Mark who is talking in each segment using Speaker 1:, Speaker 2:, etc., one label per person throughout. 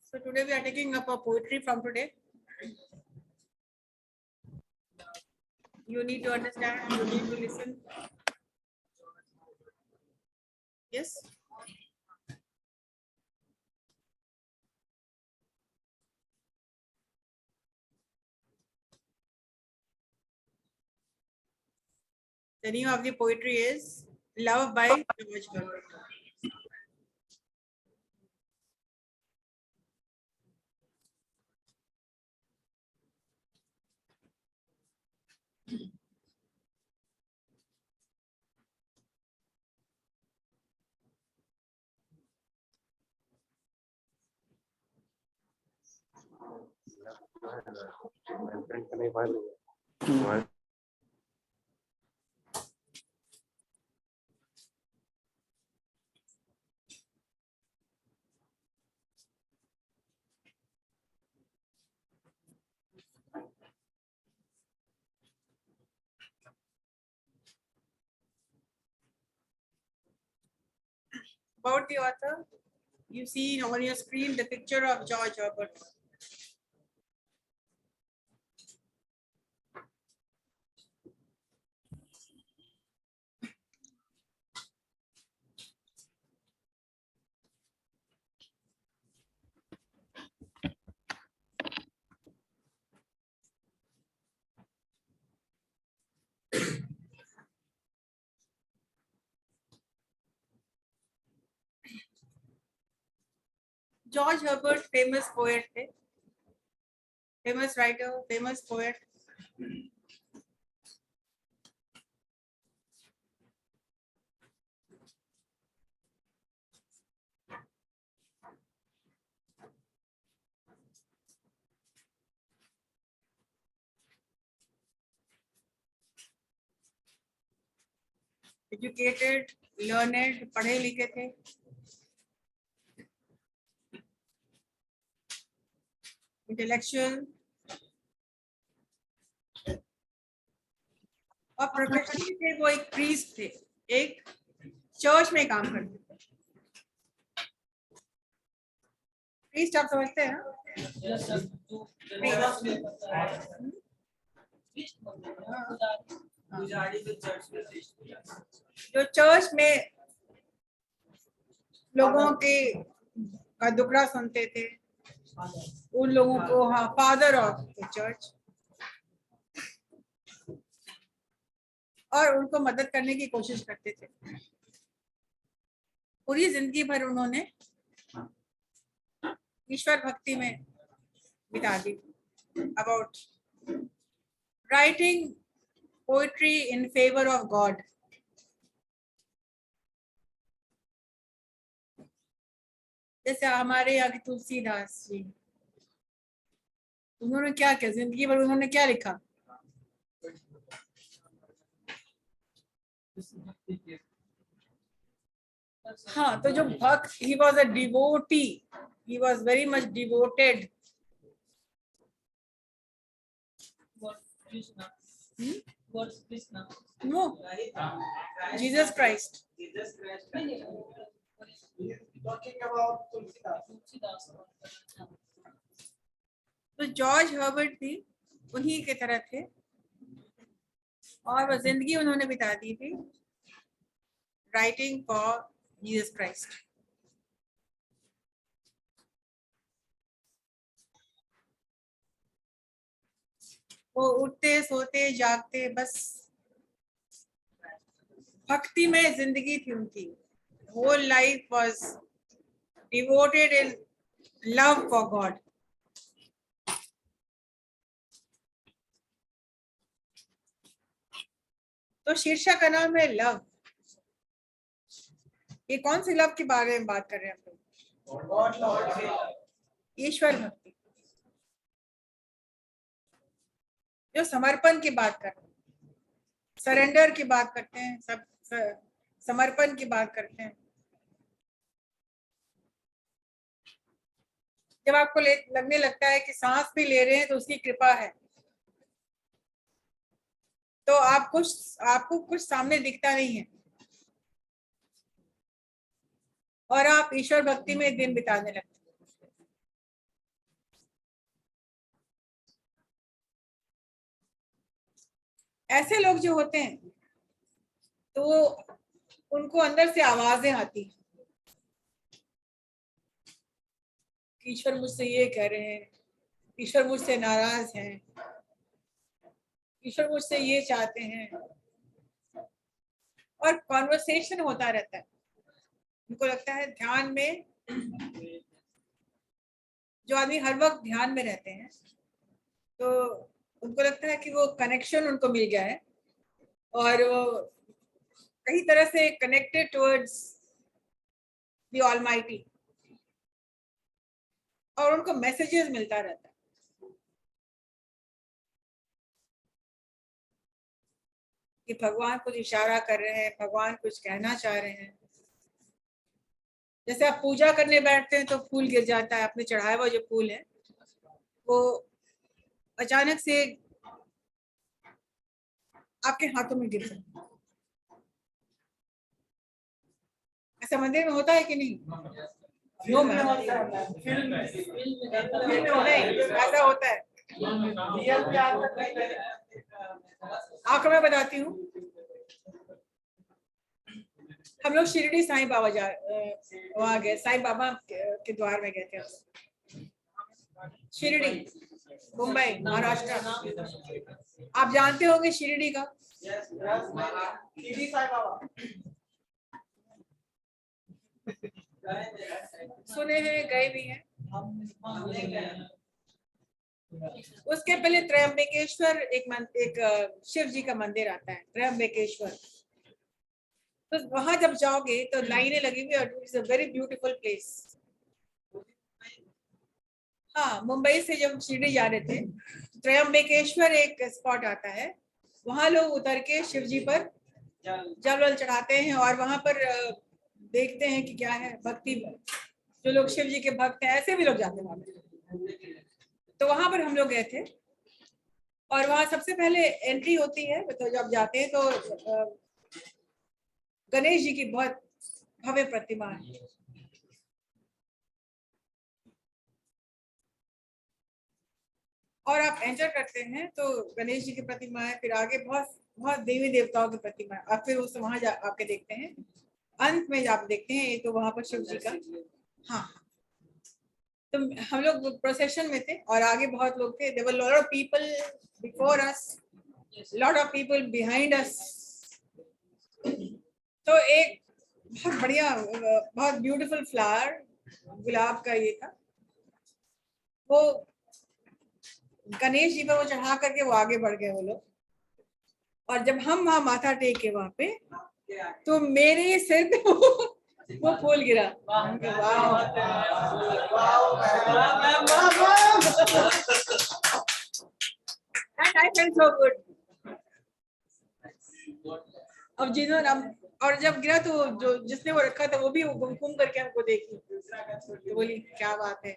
Speaker 1: So today we are taking up a poetry from today. You need to understand, you need to listen. Yes. The name of the poetry is Love by George Herbert. About the author, you see on your screen the picture of George Herbert. George Herbert famous poet थे, famous writer, famous poet. Educated, learned, पढ़े लिखे थे. Intellectual. और professionally थे वो एक priest थे, एक चर्च में काम करते थे. प्रीस्ट आप समझते हैं ना? जो चर्च में लोगों के का दुखड़ा सुनते थे, उन लोगों को हाँ फादर ऑफ द चर्च, और उनको मदद करने की कोशिश करते थे. पूरी जिंदगी भर उन्होंने ईश्वर भक्ति में बिता दी. About writing poetry in favour of God. जैसे हमारे यहाँ की तुलसीदास जी, उन्होंने क्या किया जिंदगी भर, उन्होंने क्या लिखा? हाँ, तो जो भक्त, he was a devotee, he was very much devoted.
Speaker 2: God Krishna.
Speaker 1: No, Jesus Christ.
Speaker 3: Talking about Tulsidas.
Speaker 1: तो जॉर्ज हर्बर्ट भी उन्हीं के तरह थे, और वह जिंदगी उन्होंने बिता दी थी राइटिंग फॉर जीसस क्राइस्ट. वो उठते सोते जागते बस भक्ति में जिंदगी थी उनकी. Whole life was devoted in love for God. तो शीर्षक का नाम है लव. ये कौन सी लव के बारे में बात कर रहे हैं हम लोग? ईश्वर भक्ति, जो समर्पण की बात करते हैं, सरेंडर की बात करते हैं, सब समर्पण की बात करते हैं. जब आपको लगने लगता है कि सांस भी ले रहे हैं तो उसकी कृपा है. तो आपको कुछ सामने दिखता नहीं है और आप ईश्वर भक्ति में दिन बिताने लगते हैं। ऐसे लोग जो होते हैं तो उनको अंदर से आवाजें आती हैं, ईश्वर मुझसे ये कह रहे हैं, ईश्वर मुझसे नाराज हैं, ईश्वर मुझसे ये चाहते हैं, और कॉन्वर्सेशन होता रहता है। उनको लगता है ध्यान में, जो आदमी हर वक्त ध्यान में रहते हैं तो उनको लगता है कि वो कनेक्शन उनको मिल गया है और वो कई तरह से कनेक्टेड टुवर्ड्स द ऑलमाइटी, और उनको मैसेजेस मिलता रहता है। कि भगवान कुछ इशारा कर रहे हैं, भगवान कुछ कहना चाह रहे हैं। जैसे आप पूजा करने बैठते हैं तो फूल गिर जाता है, आपने चढ़ाया हुआ जो फूल है वो अचानक से आपके हाथों में गिर जाता है। ऐसा मंदिर में होता है कि नहीं? नो मैम, नहीं ऐसा होता है। आपको मैं बताती हूँ, हम लोग शिरडी साईं बाबा वहाँ गए, साईं बाबा के द्वार में गए थे। शिरडी, मुंबई, महाराष्ट्र। आप जानते होंगे शिरडी का?
Speaker 3: शिरडी साईं बाबा
Speaker 1: सुने हैं, गए भी हैं। उसके पहले त्रयंबकेश्वर एक शिव जी का मंदिर आता है, त्रयंबकेश्वर। तो वहां जब जाओगे तो लाइनें लगी हुई और it's a very beautiful place. हाँ, मुंबई से जब शिरडी जा रहे थे, त्रयंबकेश्वर एक स्पॉट आता है, वहां लोग उतर के शिव जी पर जल वल चढ़ाते हैं और वहां पर देखते हैं कि क्या है भक्ति। जो लोग शिव जी के भक्त हैं, ऐसे भी लोग जाते हैं वहां पर। तो वहां पर हम लोग गए थे और वहां सबसे पहले एंट्री होती है, तो जब जाते हैं तो गणेश जी की बहुत भव्य प्रतिमा है। और आप एंटर करते हैं तो गणेश जी की प्रतिमा है, फिर आगे बहुत बहुत देवी देवताओं की प्रतिमा है, और फिर उस वहां आपके देखते हैं, अंत में आप देखते हैं तो वहां पर शिव जी का। हाँ, तो हम लोग प्रोसेशन में थे और आगे बहुत लोग थे। There were lot of people before us, lot of people behind us. तो एक बहुत बढ़िया, बहुत ब्यूटीफुल फ्लावर, गुलाब का ये था, वो गणेश जी पर वो चढ़ा करके वो आगे बढ़ गए वो लोग। और जब हम वहां माथा टेक के वहां पे, तो मेरे सिर पे वो फूल गिरा। And I felt so good. अब जिन्होंने और जब गिरा तो जो जिसने वो रखा था वो भी घूम करके हमको देखी, तो बोली क्या बात है।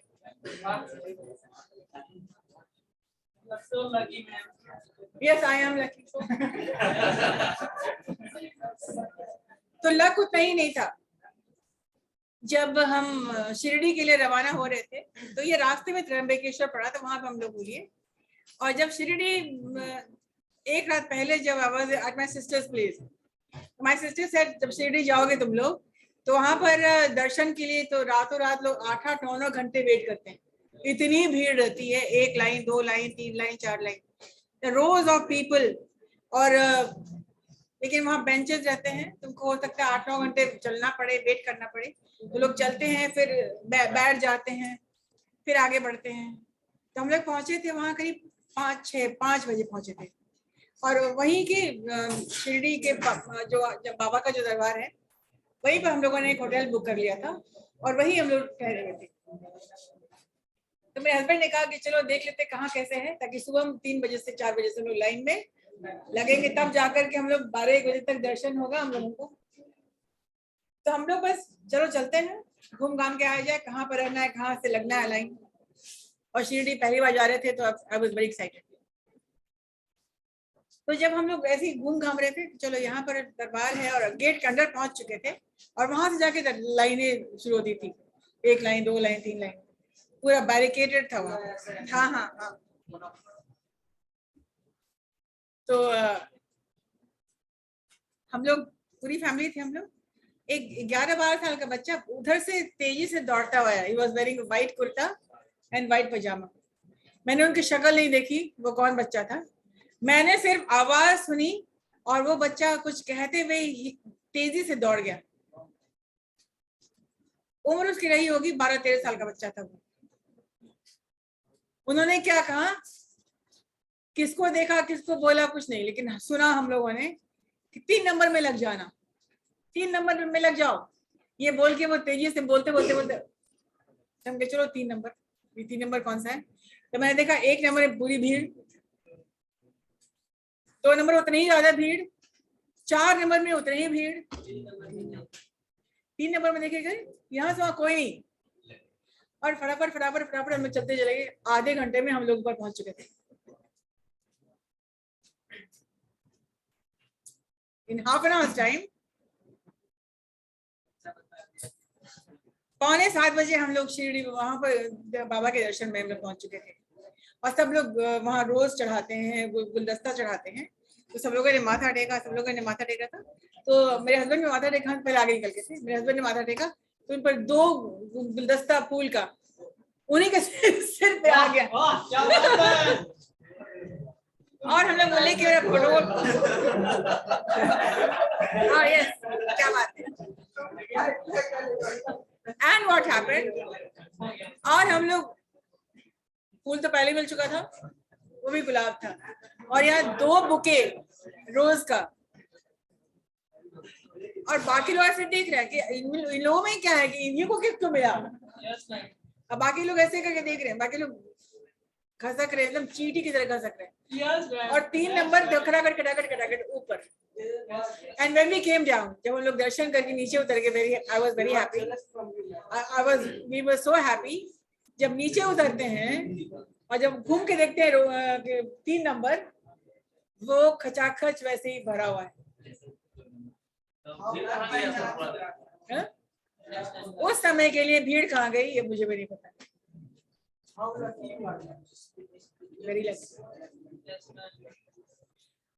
Speaker 1: Yes, I am lucky. तो लक उतना ही नहीं था। जब हम शिरडी के लिए रवाना हो रहे थे तो ये रास्ते में त्रयंबकेश्वर पड़ा था, वहां पे हम लोग हुए। और जब शिरडी, एक रात पहले जब I was at my sister's place, my sister said जब शिरडी जाओगे तुम लोग तो वहां पर दर्शन के लिए तो रातों रात लोग 8-8, 9-9 घंटे वेट करते हैं। इतनी भीड़ रहती है, 1 line, 2 line, 3 line, 4 line, rose of people. और लेकिन वहाँ बेंचेस रहते हैं, तुमको हो सकता है 8-9 घंटे चलना पड़े, वेट करना पड़े। तो लोग चलते हैं, फिर बैठ जाते हैं, फिर आगे बढ़ते हैं। तो हम लोग पहुंचे थे वहाँ करीब 5 बजे पहुंचे थे। और वहीं के शिरडी के जब बाबा का जो दरबार है वहीं पर हम लोगों ने एक होटल बुक कर लिया था और वहीं हम लोग ठहरे हुए थे। तो मेरे हस्बैंड ने कहा कि चलो देख लेते कहाँ कैसे है, ताकि सुबह हम 3 बजे से 4 बजे से हम लोग लाइन में लगेंगे, तब जाकर के हम लोग 12-1 बजे तक दर्शन होगा हम लोगों को। तो हम लोग बस चलो चलते हैं, घूम घाम के आ जाए, कहाँ पर रहना है, कहाँ से लगना है लाइन। और शिरडी पहली बार जा रहे थे तो आई वाज वेरी एक्साइटेड। तो जब हम लोग ऐसे ही घूम घाम रहे थे, चलो यहाँ पर दरबार है, और गेट के अंदर पहुंच चुके थे, और वहां से जाके लाइनें शुरू होती थी, 1 लाइन 2 लाइन 3 लाइन, पूरा बैरिकेडेड था वहाँ। हाँ हाँ हाँ। तो हम लोग पूरी फैमिली थे, हम लोग, एक 11-12 साल का बच्चा उधर से तेजी से दौड़ता हुआ आया। He was wearing white kurta and white pyjama. मैंने उनकी शक्ल नहीं देखी वो कौन बच्चा था, मैंने सिर्फ आवाज सुनी, और वो बच्चा कुछ कहते हुए तेजी से दौड़ गया। उम्र उसकी रही होगी 12-13 साल का बच्चा था वो। उन्होंने क्या कहा, किसको देखा किसको बोला कुछ नहीं, लेकिन सुना हम लोगों ने कि 3 नंबर में लग जाना, 3 नंबर में लग जाओ, ये बोल के वो तेजी से बोलते बोलते बोलते हम चलो 3 नंबर। ये 3 नंबर कौन सा है? तो मैंने देखा 1 नंबर में पूरी भीड़, 2 नंबर उतनी ही ज्यादा भीड़, 4 नंबर में उतनी ही भीड़, 3 नंबर में देखे गए यहाँ से वहां कोई नहीं, और फटाफट फटाफट फटाफट हम चलते चले गए। आधे घंटे में हम लोग ऊपर पहुंच चुके थे। In half an hours time 6:45 बजे हम लोग शिरडी वहां पर बाबा के दर्शन में हम लोग पहुंच चुके थे। और सब लोग वहां रोज चढ़ाते हैं, गुलदस्ता चढ़ाते हैं, तो सब लोगों ने माथा टेका, सब लोगों ने माथा टेका था। तो मेरे हस्बैंड ने माथा टेका, पहले आगे निकल के थे, मेरे हस्बैंड ने माथा टेका, तो उन पर 2 गुलदस्ता फूल का उन्हीं के सिर पे आ गया। और हम लोग बोले कि मेरा फोटो, हाँ यस, क्या बात है। एंड व्हाट हैपेंड, और हम लोग, फूल तो पहले मिल चुका था, वो भी गुलाब था, और यहाँ 2 बुके रोज का, और बाकी लोग ऐसे देख रहे हैं कि इन लोगों में क्या है कि इन्हीं को गिफ्ट तो मिला। अब बाकी लोग ऐसे करके देख रहे हैं, बाकी लोग खसक रहे, एकदम चींटी की तरह खसक रहे हैं, और 3 नंबर खटाखट ऊपर। And when we came down, जब हम लोग दर्शन करके नीचे उतर गए, I was very happy, we were so happy. जब नीचे उतरते हैं और जब घूम के देखते हैं 3 नंबर, वो खचाखच वैसे ही भरा हुआ है। उस समय के लिए भीड़ कहाँ गई ये मुझे भी नहीं पता। Very lucky.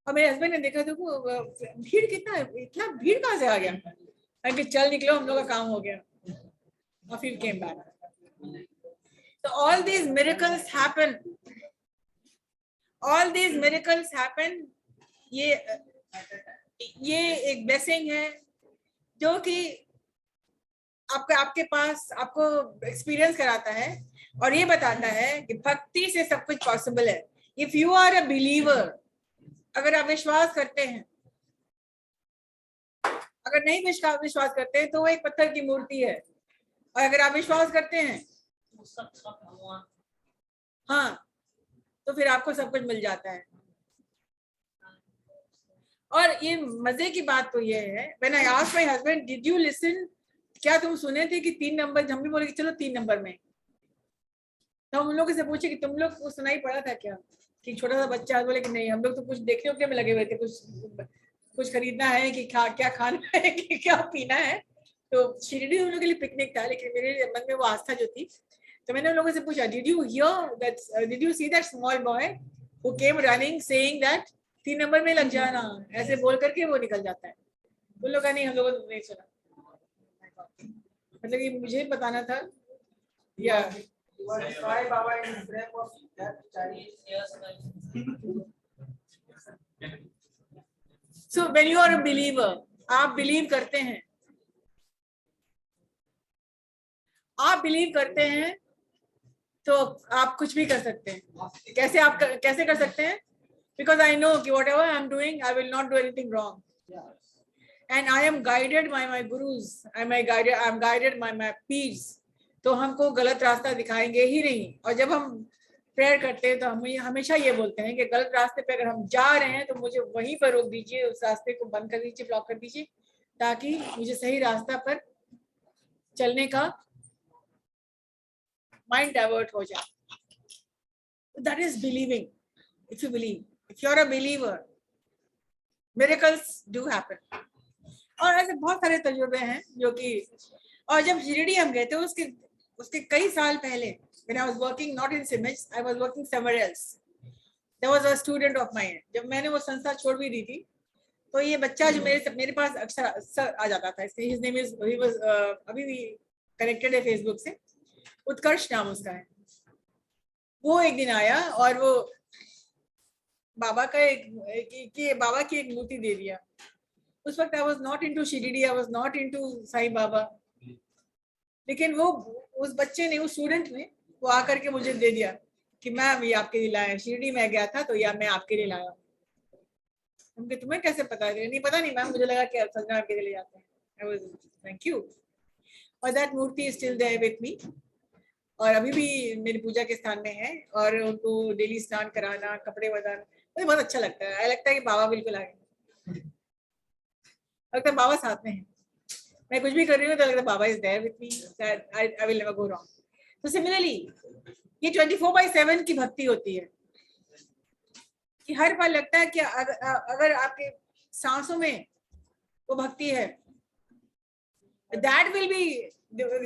Speaker 1: और मेरे हस्बैंड ने देखा तो भीड़ कितना, इतना भीड़ कहाँ से आ गया, कि चल निकलो हम लोग का काम हो गया, और फिर केम बैक। तो all these miracles happen, all these miracles happen। ये एक ब्लेसिंग है जो कि आपके पास आपको एक्सपीरियंस कराता है, और ये बताता है कि भक्ति से सब कुछ पॉसिबल है। If you are a believer, अगर आप विश्वास करते हैं, अगर नहीं विश्वास करते हैं तो वो एक पत्थर की मूर्ति है, और अगर आप विश्वास करते हैं हाँ, तो फिर आपको सब कुछ मिल जाता है। और ये मजे की बात तो ये है, when I asked my husband did you listen, क्या तुम सुने थे कि 3 नंबर, हम भी बोले कि चलो 3 नंबर में। तो हम उन लोगों से पूछे कि तुम लोग को सुनाई पड़ा था क्या, कि छोटा सा बच्चा, बोले कि नहीं, हम लोग तो कुछ देखने उखने में लगे हुए थे, कुछ खरीदना है कि क्या खाना है कि क्या पीना है। तो शिरडी उन लोगों के लिए पिकनिक था, लेकिन मेरे मन में वो आस्था जो थी, तो मैंने उन लोगों से पूछा did you see that small boy who came running saying that 3 number में लग जाना, ऐसे बोल करके वो निकल जाता है। उन लोगों का नहीं, हम लोगों ने नहीं सुना। मतलब ये मुझे बताना था या
Speaker 3: Sai Baba in frame of that Chinese.
Speaker 1: So when you are a believer, आप बिलीव करते हैं, आप बिलीव करते हैं तो आप कुछ भी कर सकते हैं। कैसे कर सकते हैं? Because I know कि whatever I am doing, I will not do anything wrong. And I am guided by my gurus. I am guided by my peers. तो हमको गलत रास्ता दिखाएंगे ही नहीं। और जब हम प्रेयर करते हैं तो हम हमेशा ये बोलते हैं कि गलत रास्ते पे अगर हम जा रहे हैं तो मुझे वहीं पर रोक दीजिए, उस रास्ते को बंद कर दीजिए, ब्लॉक कर दीजिए, ताकि मुझे सही रास्ता पर चलने का माइंड डाइवर्ट हो जाए। That is believing. If you believe, if you are a believer, miracles do happen. और ऐसे बहुत सारे तजुर्बे हैं जो कि, और जब शिरडी हम गए थे उसके उसके कई साल पहले, when I was working not in Siemens, I was working somewhere else. There was a student of mine. जब मैंने वो संस्था छोड़ भी दी थी, तो ये बच्चा जो मेरे पास अक्सर आ जाता था, इसलिए his name is, he was अभी भी कनेक्टेड है फेसबुक से, उत्कर्ष नाम उसका है। वो एक दिन आया और वो बाबा का बाबा की एक मूर्ति दे दिया। उस वक्त I was not into Shirdi, I was not into Sai Baba, लेकिन वो उस बच्चे ने, उस स्टूडेंट ने वो आकर के मुझे दे दिया कि मैम ये आपके लिए लाया, शिरडी में गया था तो या मैं आपके लिए लाया। उनके तुम्हें कैसे पता है? नहीं पता नहीं मैम, मुझे लगा कि सजना आपके लिए जाते हैं। I was thank you. और that murti is still there with me, और अभी भी मेरी पूजा के स्थान में है, और उनको डेली स्नान कराना, कपड़े बदलना, मुझे बहुत अच्छा लगता है। लगता है कि बाबा बिल्कुल आए, लगता है बाबा साथ में है। मैं कुछ भी कर रही हूँ तो लगता है Baba is there with me, I will never go wrong. तो सिमिलरली ये 24/7 की भक्ति होती है कि हर बार लगता है कि अगर आपके सांसों में वो भक्ति है, that will be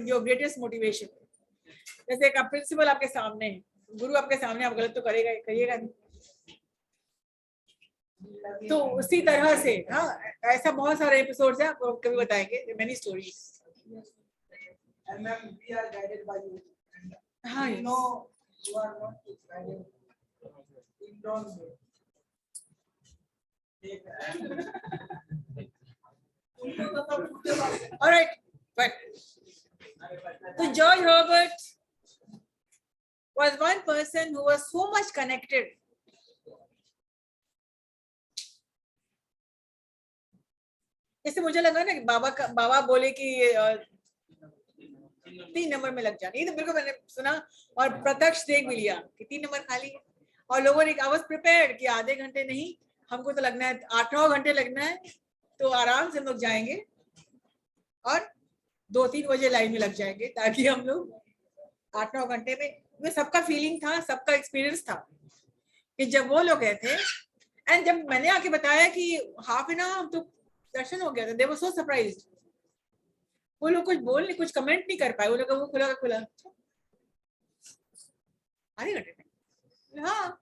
Speaker 1: your greatest motivation. जैसे एक प्रिंसिपल आपके सामने है, गुरु आपके सामने, आप गलत तो करिएगा नहीं। तो उसी तरह से हाँ, ऐसा बहुत सारे एपिसोड्स हैं, आपको कभी बताएंगे, many stories.
Speaker 3: And ma'am, we are guided by you.
Speaker 1: हाँ,
Speaker 3: You know, you are not guided in wrong way.
Speaker 1: all right, but so George Herbert was one person who was so much connected. इससे मुझे लगा ना कि बाबा बोले कि 3 number में लग जाना, ये तो बिल्कुल मैंने सुना और प्रत्यक्ष देख भी लिया कि 3 नंबर खाली है। और लोगों ने, आई वाज प्रिपेयर्ड कि आधे घंटे नहीं, हमको तो लगना है 8-9 घंटे लगना है, तो आराम से हम लोग जाएंगे और 2-3 बजे लाइन में लग जाएंगे, ताकि हम लोग 8-9 घंटे में सबका फीलिंग था, सबका एक्सपीरियंस था कि जब वो लोग गए थे, एंड जब मैंने आके बताया कि हाफ एन आवर तो दर्शन हो गया था, दे वर सो सरप्राइज्ड। वो लोग कुछ बोल नहीं, कुछ कमेंट नहीं कर पाए, वो लोग वो खुला का खुला आधे घंटे में। हाँ,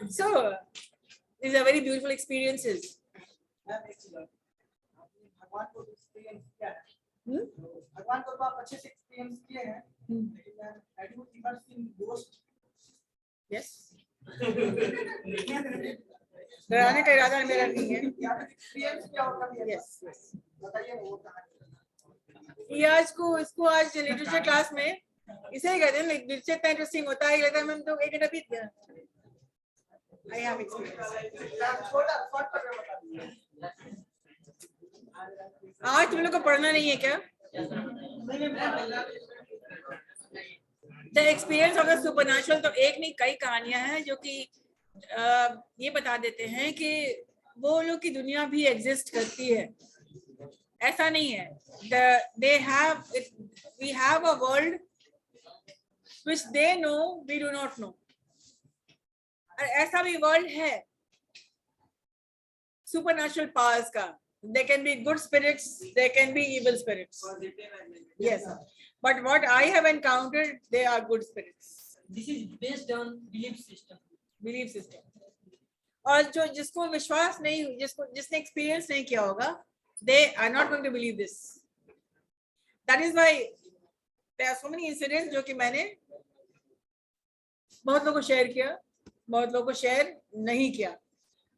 Speaker 1: so these are very beautiful experiences.
Speaker 3: भगवान को एक्सपीरियंस किया है, भगवान को तो आप अच्छे से एक्सपीरियंस किए हैं, लेकिन ma'am have you ever seen ghost?
Speaker 1: Yes. डराने का इरादा मेरा नहीं है।
Speaker 3: या फिर एक्सपीरियंस क्या होता है?
Speaker 1: Yes, yes.
Speaker 3: बताइए वो कहानी।
Speaker 1: ये आज लिटरेचर क्लास में इसे ही कहते हैं, लिटरेचर इतना इंटरेस्टिंग होता है, लगता है मैम तो 1 घंटा बीत गया। I have experience.
Speaker 3: छोटा शॉर्ट कर बता दीजिए।
Speaker 1: आज तुम लोग को पढ़ना नहीं है क्या? The experience of the supernatural, तो एक नहीं कई कहानियां हैं जो कि ये बता देते हैं कि वो लोग की दुनिया भी एग्जिस्ट करती है, ऐसा नहीं है। We have a world which they know, we do not know. ऐसा भी वर्ल्ड है सुपरनैचुरल पावर्स का। They can be good spirits, they can be evil spirits. Yes, but what I have encountered, they are good spirits.
Speaker 2: This is based on belief system.
Speaker 1: Belief system. और जो जिसको विश्वास नहीं, जिसने experience नहीं किया होगा, they are not going to believe this. That is why there are so many incidents जो कि मैंने बहुत लोगों को शेयर किया, बहुत लोगों को शेयर नहीं किया,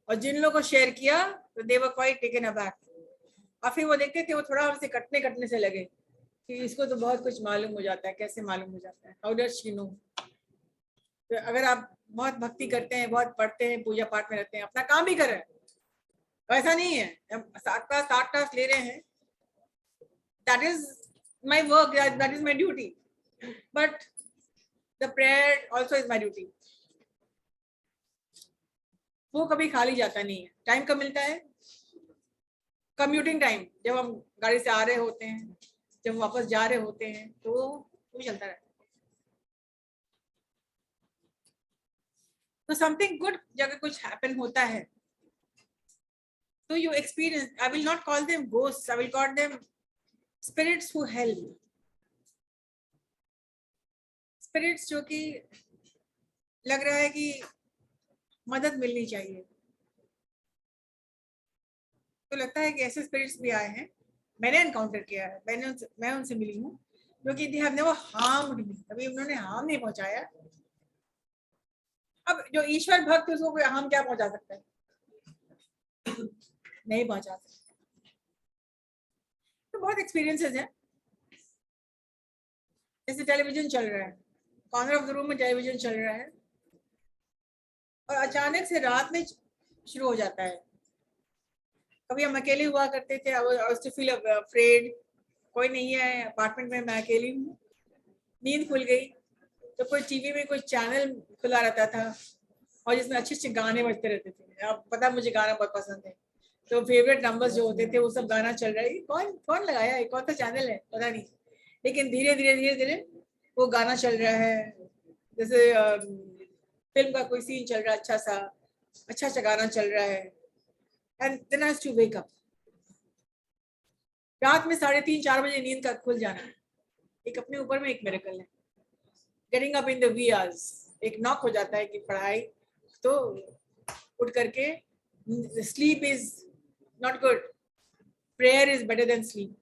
Speaker 1: और जिन लोगों को शेयर किया तो they were quite taken aback. और फिर वो देखते थे, वो थोड़ा हमसे कटने से लगे कि इसको तो बहुत कुछ मालूम हो जाता है, कैसे मालूम हो जाता है, how does she know? तो अगर आप बहुत भक्ति करते हैं, बहुत पढ़ते हैं, पूजा पाठ में रहते हैं, अपना काम भी कर रहे हैं, ऐसा नहीं है 7 क्लास ले रहे हैं, that is my work, that is my duty, but the prayer also is my duty. वो कभी खाली जाता नहीं है। टाइम कब मिलता है? कम्यूटिंग टाइम, जब हम गाड़ी से आ रहे होते हैं, जब वापस जा रहे होते हैं, तो वो चलता रहता है। तो समथिंग गुड जब कुछ हैपन होता है तो you experience, I will not call them ghost, I will call them spirits who help, spirits जो कि लग रहा है कि मदद मिलनी चाहिए। तो लगता है कि ऐसे स्पिरिट्स भी आए हैं, मैंने एनकाउंटर किया है, मैं उनसे मिली हूँ क्योंकि दे हैव नेवर हार्म्ड मी, कभी उन्होंने हार्म नहीं पहुंचाया। अब जो ईश्वर भक्त है उसको कोई हार्म क्या पहुंचा सकता है? नहीं पहुंचा सकता। तो बहुत एक्सपीरियंसेस हैं। जैसे टेलीविजन चल रहा है, कॉर्नर ऑफ द रूम में टेलीविजन चल रहा है और अचानक से रात में शुरू हो जाता है। कभी हम अकेले हुआ करते थे, I was to feel afraid, कोई नहीं है अपार्टमेंट में, मैं अकेली हूँ, नींद खुल गई तो कोई टीवी में कोई चैनल खुला रहता था और जिसमें अच्छे अच्छे गाने बजते रहते थे। अब पता मुझे गाना बहुत पसंद है, तो फेवरेट नंबर्स जो होते े वो सब गाना चल रहा है। कौन कौन लगाया है, कौन सा चैनल है पता नहीं, लेकिन धीरे धीरे धीरे धीरे वो गाना चल रहा है। जैसे फिल्म का कोई सीन चल रहा है, अच्छा सा गाना चल रहा है। And then I have to wake up. रात में 3:30-4 बजे नींद का खुल जाना एक अपने ऊपर में एक मिरेकल है। Getting up in the wee hours, एक नॉक हो जाता है कि पढ़ाई, तो उठ करके, sleep is not good, prayer is better than sleep.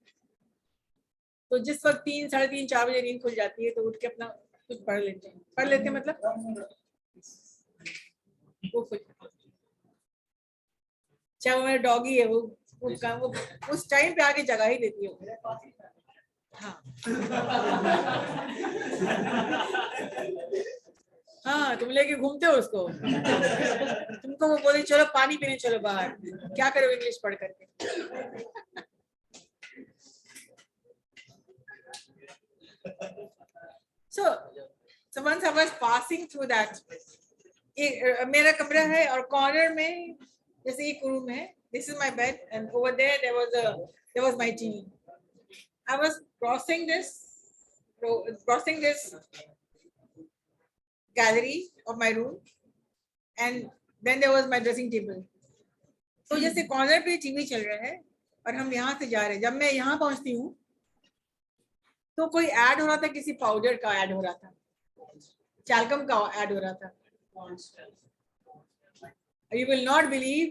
Speaker 1: तो जिस वक्त 3-3:30-4 बजे नींद खुल जाती है तो उठ के अपना कुछ पढ़ लेते मतलब वो खुल, चाहे वो मेरा डॉगी है, वो उस टाइम पे आके जगा ही देती है। हाँ हाँ, तुम लेके घूमते हो उसको, तुमको वो बोले चलो पानी पीने चलो बाहर, क्या करो इंग्लिश पढ़ करके। so once I was passing through that, मेरा कमरा है और कॉर्नर में जैसे एक रूम है, this is my bed and over there was my TV. I was crossing this gallery of my room and then there was my dressing table. तो जैसे कॉर्नर पे टीवी चल रहा है और हम यहाँ से जा रहे हैं, जब मैं यहाँ पहुंचती हूँ तो कोई ऐड हो रहा था, किसी पाउडर का ऐड हो रहा था, टैल्कम का ऐड हो रहा था। You will not believe,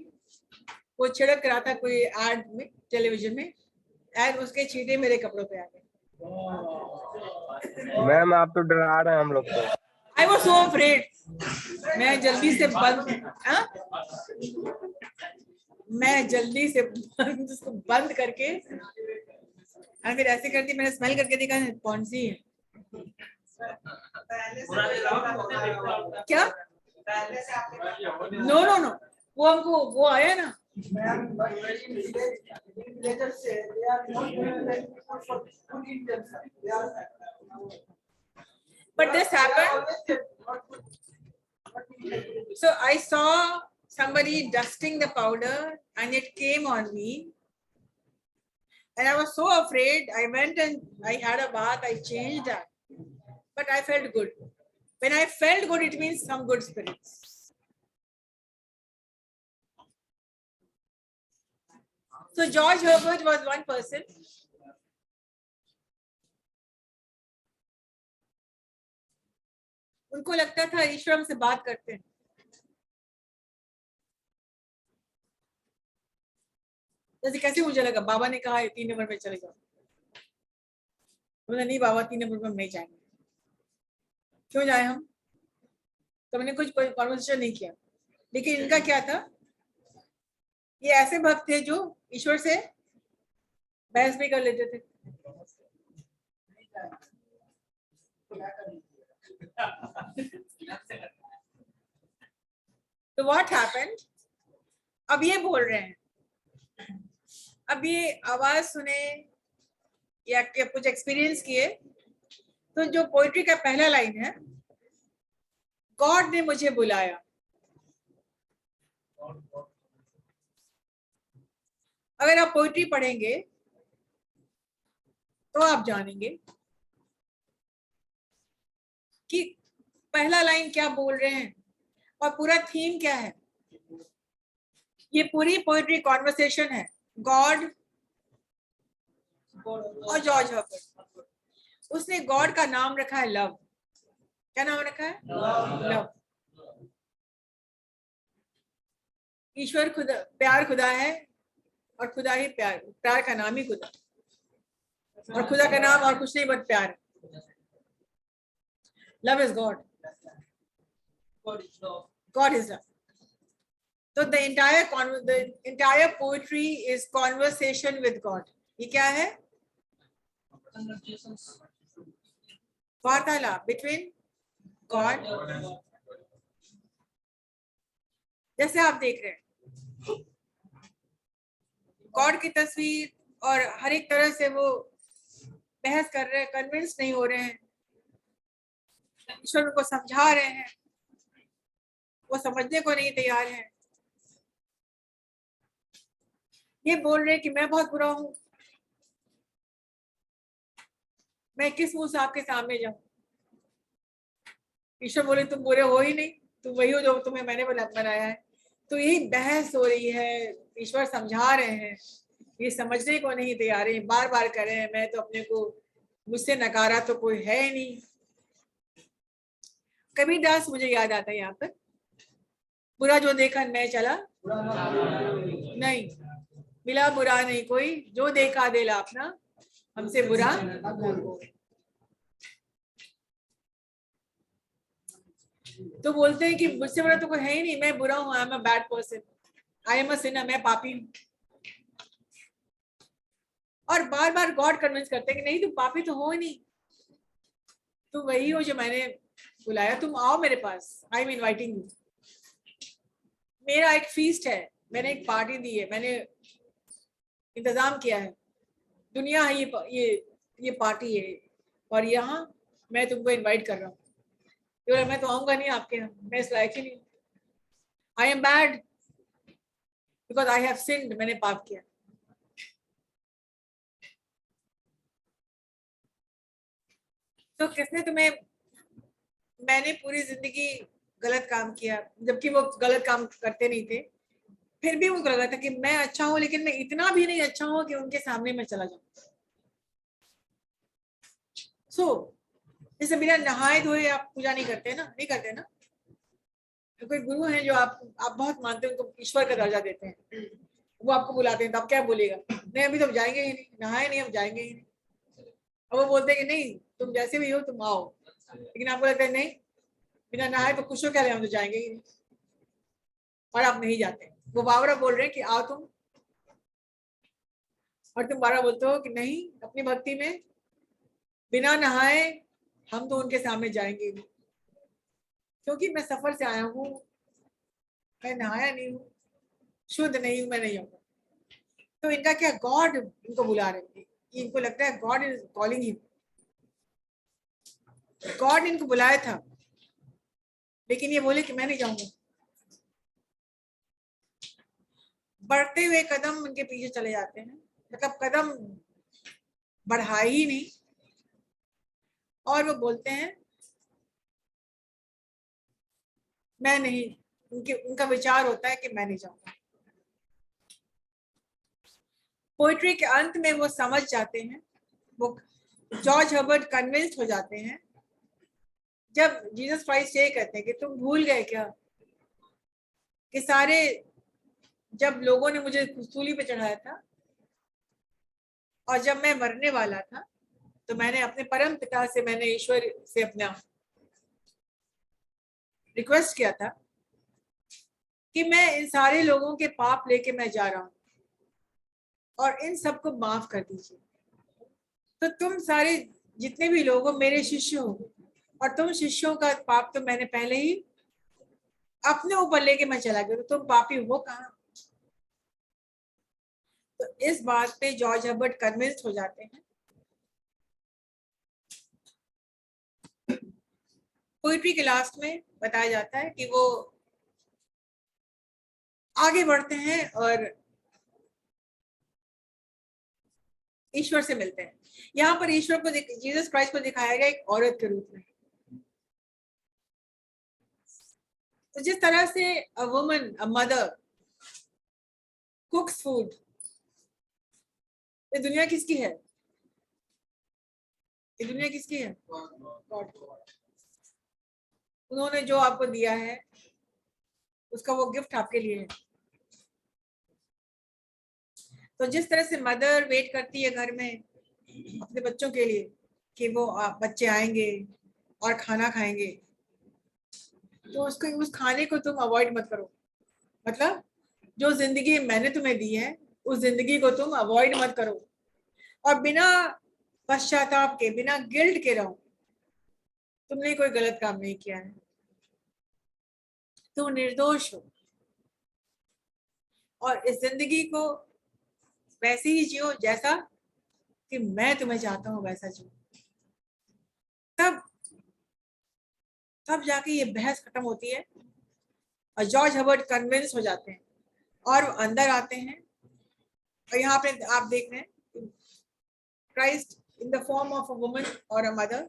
Speaker 1: वो छिड़क रहा था कोई ऐड में टेलीविजन में, ऐड उसके छींटे मेरे कपड़ों पे आ गए।
Speaker 4: मैम आप तो डरा रहे हैं हम लोग को।
Speaker 1: I was so afraid. मैं जल्दी से उसको बंद करके और फिर ऐसे करती, मैंने स्मेल करके देखा कौन सी है। क्या? नो, वो हमको वो आया ना, but this happened. So I saw somebody dusting the powder and it came on me and I was so afraid. I went and I had a bath, I changed that, but I felt good. When I felt good, it means some good spirits. So George Herbert was one person. उनको लगता था ईश्वर हमसे बात करते हैं। जैसे कैसे मुझे लगा, बाबा ने कहा 3 नंबर में चले जाओ, बोला नहीं बाबा 3 नंबर में हम नहीं जाएंगे। क्यों जाए हम? तो मैंने कुछ कॉन्वर्सेशन नहीं किया, लेकिन इनका क्या था, ये ऐसे भक्त थे जो ईश्वर से बहस भी कर लेते थे। तो व्हाट हैपेंड, अब ये बोल रहे हैं, अब ये आवाज सुने या कुछ एक्सपीरियंस किए, तो जो पोइट्री का पहला लाइन है, गॉड ने मुझे बुलाया। अगर आप पोइट्री पढ़ेंगे तो आप जानेंगे कि पहला लाइन क्या बोल रहे हैं। और पूरा थीम क्या है? ये पूरी पोएट्री कॉन्वर्सेशन है गॉड और जॉर्ज हर्बर्ट। उसने गॉड का नाम रखा है लव। क्या नाम रखा है? लव। ईश्वर खुदा, प्यार खुदा है और खुदा ही प्यार, प्यार का नाम ही खुदा, और खुदा का नाम और कुछ नहीं बट प्यार। Love is God,
Speaker 2: God is love.
Speaker 1: God is love. तो the entire poetry is conversation with God। ये क्या है?
Speaker 2: Conversations.
Speaker 1: वार्तालाप between God। जैसे आप देख रहे हैं गॉड की तस्वीर, और हर एक तरह से वो बहस कर रहे हैं, कन्विंस नहीं हो रहे हैं, ईश्वर उनको समझा रहे हैं, वो समझने को नहीं तैयार है। ये बोल रहे हैं कि मैं बहुत बुरा हूं, मैं किस मुंह से आपके सामने जाऊं। ईश्वर बोले तुम बुरे हो ही नहीं, तुम वही हो जो तुम्हें मैंने बनाया है। तो यही बहस हो रही है। ईश्वर समझा रहे हैं, ये समझने को नहीं तैयार है, बार बार कर रहे हैं मैं तो अपने को, मुझसे नकारा तो कोई है नहीं। कबीरदास मुझे याद आता है यहाँ पर, बुरा जो देखा मैं चला नहीं, मिला बुरा नहीं कोई, जो देखा दिला अपना, हमसे बुरा तो बोलते हैं कि मुझसे बुरा तो कोई है ही नहीं, मैं बुरा हूं, I am a bad person, I am a Sinner, मैं पापी हूं। और बार बार गॉड कन्विंस करते हैं कि नहीं तुम पापी तो हो ही नहीं, तुम वही हो जो मैंने बुलाया, तुम आओ मेरे पास, आई एम इनवाइटिंग यू। मेरा एक फीस्ट है, मैंने एक पार्टी दी है, मैंने इंतजाम किया है, दुनिया है ये पार्टी है, और यहाँ मैं तुमको इनवाइट कर रहा हूँ। मैं तो आऊंगा नहीं आपके यहाँ, मैं इस लायक ही नहीं। I am bad because I have sinned, मैंने पाप किया। तो किसने तुम्हें, मैंने पूरी जिंदगी गलत काम किया, जबकि वो गलत काम करते नहीं थे, फिर भी उनको लगा था कि मैं अच्छा हूं, लेकिन मैं इतना भी नहीं अच्छा हूं कि उनके सामने मैं चला जाऊं। सो जैसे बिना नहाए धोए आप पूजा नहीं करते ना, नहीं करते ना। तो कोई गुरु है जो आप बहुत मानते हैं, उनको ईश्वर का दर्जा देते हैं, वो आपको बुलाते हैं, तो आप क्या बोलेगा? नहीं अभी तो जाएंगे ही नहीं, नहाए नहीं, हम जाएंगे ही नहीं। और वो बोलते हैं कि नहीं तुम जैसे भी हो तुम आओ, लेकिन आपको लगता है नहीं बिना नहाए तो खुश हो क्या, हम तो जाएंगे ही नहीं, और आप नहीं जाते। वो बाबरा बोल रहे हैं कि आओ तुम, और तुम बारह बोलते हो कि नहीं, अपनी भक्ति में बिना नहाए हम तो उनके सामने जाएंगे नहीं, क्योंकि मैं सफर से आया हूँ, मैं नहाया नहीं हूँ, शुद्ध नहीं हूँ, मैं नहीं आऊंगा। तो इनका क्या, गॉड इनको बुला रहे थे, इनको लगता है God is calling him, God इनको बुलाया था, लेकिन ये बोले कि मैं नहीं जाऊंगा। बढ़ते हुए कदम उनके पीछे चले जाते हैं, मतलब कदम बढ़ाए ही नहीं, और वो बोलते हैं मैं नहीं, उनका विचार होता है कि मैं नहीं जाऊंगा। पोइट्री के अंत में वो समझ जाते हैं, वो जॉर्ज हर्बर्ट कन्विंस्ड हो जाते हैं, जब जीसस क्राइस्ट ये कहते हैं कि तुम भूल गए क्या कि सारे, जब लोगों ने मुझे सूली पे चढ़ाया था और जब मैं मरने वाला था, तो मैंने अपने परम पिता से, मैंने ईश्वर से अपना रिक्वेस्ट किया था कि मैं इन सारे लोगों के पाप लेके मैं जा रहा हूं और इन सबको माफ कर दीजिए। तो तुम सारे जितने भी लोग हो मेरे शिष्य हो, और तुम शिष्यों का पाप तो मैंने पहले ही अपने ऊपर लेके मैं चला गया, तो तुम पापी हो कहाँ? तो इस बात पे जॉर्ज हर्बर्ट कन्विंस्ड हो जाते हैं। पोइट्री के लास्ट में बताया जाता है कि वो आगे बढ़ते हैं और ईश्वर से मिलते हैं। यहाँ पर ईश्वर को, जीसस क्राइस्ट को दिखाया गया एक औरत के रूप में। तो जिस तरह से a woman, a mother cooks food, ये दुनिया किसकी है? ये दुनिया किसकी है? गॉड। उन्होंने जो आपको दिया है उसका वो गिफ्ट आपके लिए है। तो जिस तरह से मदर वेट करती है घर में अपने बच्चों के लिए कि वो बच्चे आएंगे और खाना खाएंगे, तो उसको उस खाने को तुम अवॉइड मत करो। मतलब जो जिंदगी मैंने तुम्हें दी है उस जिंदगी को तुम अवॉइड मत करो और बिना पश्चाताप के, बिना गिल्ट के रहो। तुमने कोई गलत काम नहीं किया है, तुम निर्दोष हो और इस जिंदगी को वैसे ही जियो जैसा कि मैं तुम्हें चाहता हूं वैसा जियो। तब तब जाके ये बहस खत्म होती है और जॉर्ज हर्बर्ट कन्विंस हो जाते हैं और अंदर आते हैं। और यहाँ पे आप देख रहे हैं Christ in the form of a woman और a mother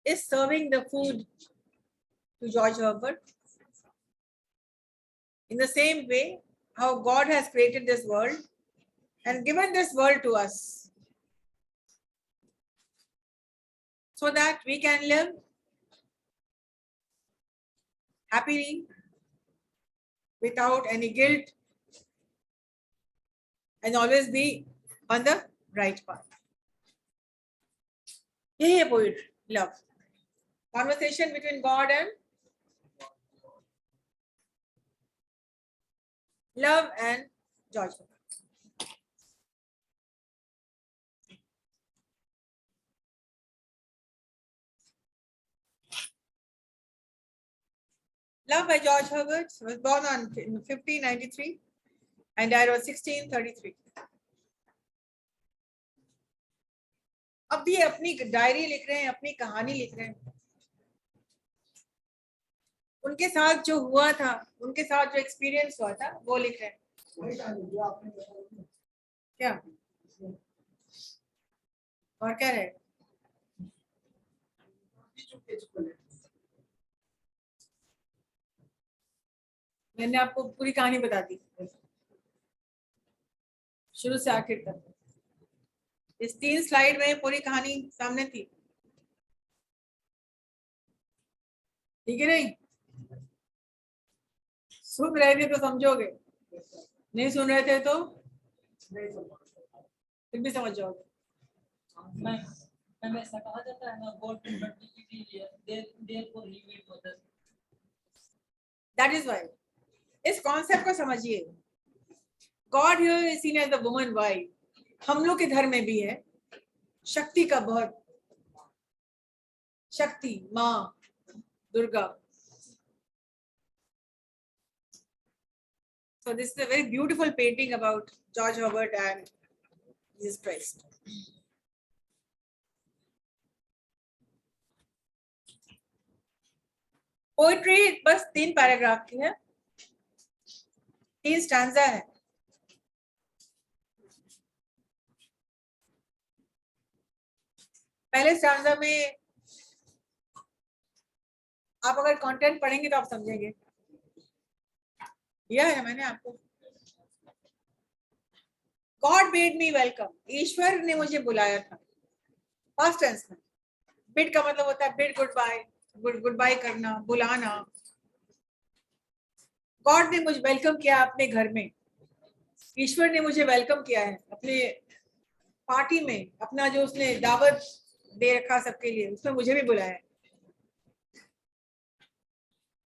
Speaker 1: is serving the food to George Herbert in the same way how God has created this world and given this world to us so that we can live happily without any guilt and always be on the right path. यही है poetry, love, conversation between God and love and George Herbert. Love by George Herbert was born in 1593 and died on 1633. अब भी अपनी diary लिख रहे हैं, अपनी कहानी लिख रहे हैं। उनके साथ जो हुआ था, उनके साथ जो एक्सपीरियंस हुआ था वो लिख रहे हैं। क्या और क्या रहे? मैंने आपको पूरी कहानी बता दी शुरू से आखिर तक। इस 3 स्लाइड में पूरी कहानी सामने थी, ठीक है? नहीं सुन रहे थे तो समझोगे, नहीं सुन रहे थे तो फिर भी समझ जाओगे।
Speaker 2: मैं ऐसा कहा जाता है ना, God therefore he will for us.
Speaker 1: That is why इस कॉन्सेप्ट को समझिए। God here is seen as the woman wife. हम लोग के धर्म में भी है शक्ति का बहुत, शक्ति माँ Durga. So this is a very beautiful painting about George Herbert and Jesus Christ. Poetry बस 3 पैराग्राफ की है, 3 स्टैंजा है। पहले स्टैंजा में आप अगर कंटेंट पढ़ेंगे तो आप समझेंगे। दिया है मैंने आपको। गॉड बिड मी वेलकम, ईश्वर ने मुझे बुलाया था। पास्ट टेंस में बिड का मतलब होता है bid goodbye, goodbye करना, बुलाना। गॉड ने मुझे वेलकम किया अपने घर में, ईश्वर ने मुझे वेलकम किया है अपने पार्टी में, अपना जो उसने दावत दे रखा सबके लिए उसमें मुझे भी बुलाया है।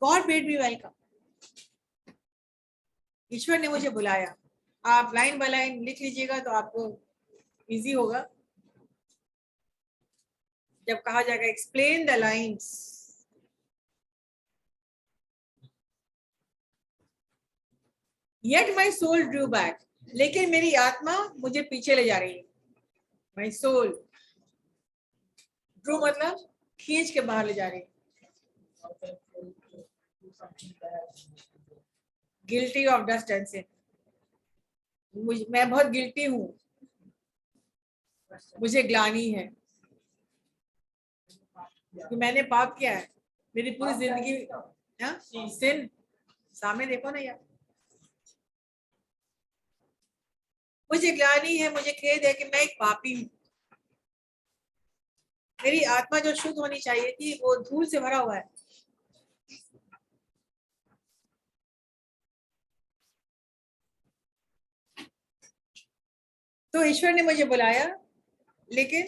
Speaker 1: गॉड मेड मी वेलकम, ईश्वर ने मुझे बुलाया। आप लाइन बाय लाइन लिख लीजिएगा तो आपको इजी होगा। जब कहा जाएगा explain the lines, yet my soul drew back, लेकिन मेरी आत्मा मुझे पीछे ले जा रही है। माई सोल, ड्रू मतलब खींच के बाहर ले जा रही है। गिल्टी ऑफ डस्ट एंड सिन, मैं बहुत गिल्टी हूं, मुझे ग्लानी है। कि मैंने पाप किया है, मेरी पूरी जिंदगी सिन। सामने देखो ना यार, मुझे ग्लानि है, मुझे खेद है कि मैं एक पापी हूँ। मेरी आत्मा जो शुद्ध होनी चाहिए थी वो धूल से भरा हुआ है। तो ईश्वर ने मुझे बुलाया, लेकिन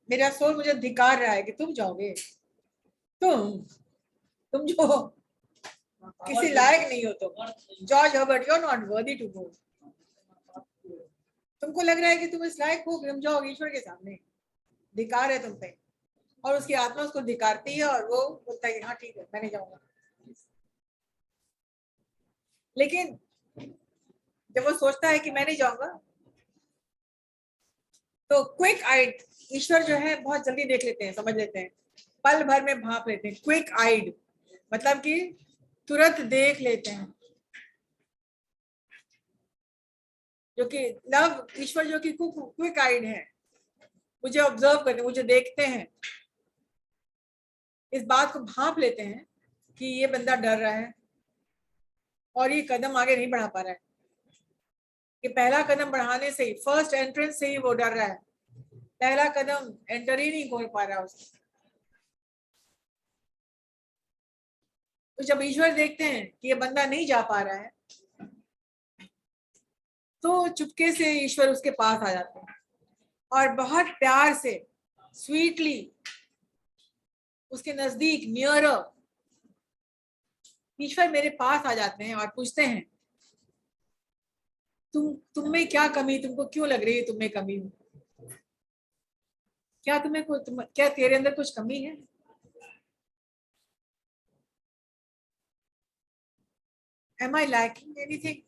Speaker 1: मेरा सोल मुझे धिकार रहा है कि तुम जाओगे, तुम जो किसी लायक नहीं हो। तुम George Herbert, you are not worthy to go. तुमको लग रहा है कि तुम इस लायक हो कि तुम जाओगे ईश्वर के सामने। धिकार है तुम पे, और उसकी आत्मा उसको धिकारती है और वो बोलता है कि हाँ ठीक है मैं नहीं जाऊंगा। लेकिन जब वो सोचता है कि मैं नहीं जाऊंगा, तो क्विक आइड ईश्वर जो है बहुत जल्दी देख लेते हैं, समझ लेते हैं, पल भर में भांप लेते हैं। क्विक आइड मतलब कि तुरंत देख लेते हैं। जो कि लव ईश्वर जो कि क्विक आइड है, मुझे ऑब्जर्व करते हैं, मुझे देखते हैं, इस बात को भांप लेते हैं कि ये बंदा डर रहा है और ये कदम आगे नहीं बढ़ा पा रहा है। कि पहला कदम बढ़ाने से ही, फर्स्ट एंट्रेंस से ही वो डर रहा है, पहला कदम एंटर ही नहीं कर पा रहा उसको। तो जब ईश्वर देखते हैं कि ये बंदा नहीं जा पा रहा है, तो चुपके से ईश्वर उसके पास आ जाते हैं और बहुत प्यार से, स्वीटली उसके नजदीक, नियरर ईश्वर मेरे पास आ जाते हैं और पूछते हैं तुम में क्या कमी, तुमको क्यों लग रही है तुम में कमी हो? क्या क्या तेरे अंदर कुछ कमी है? Am I lacking anything?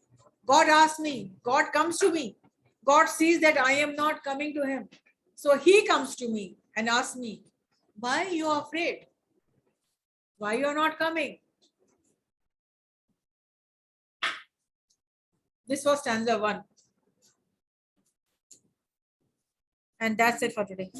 Speaker 1: God asks me, God comes to me. God sees that I am not coming to him. So he comes to me and asks me, why you are afraid? Why you are not coming? This was stanza 1. And that's it for today.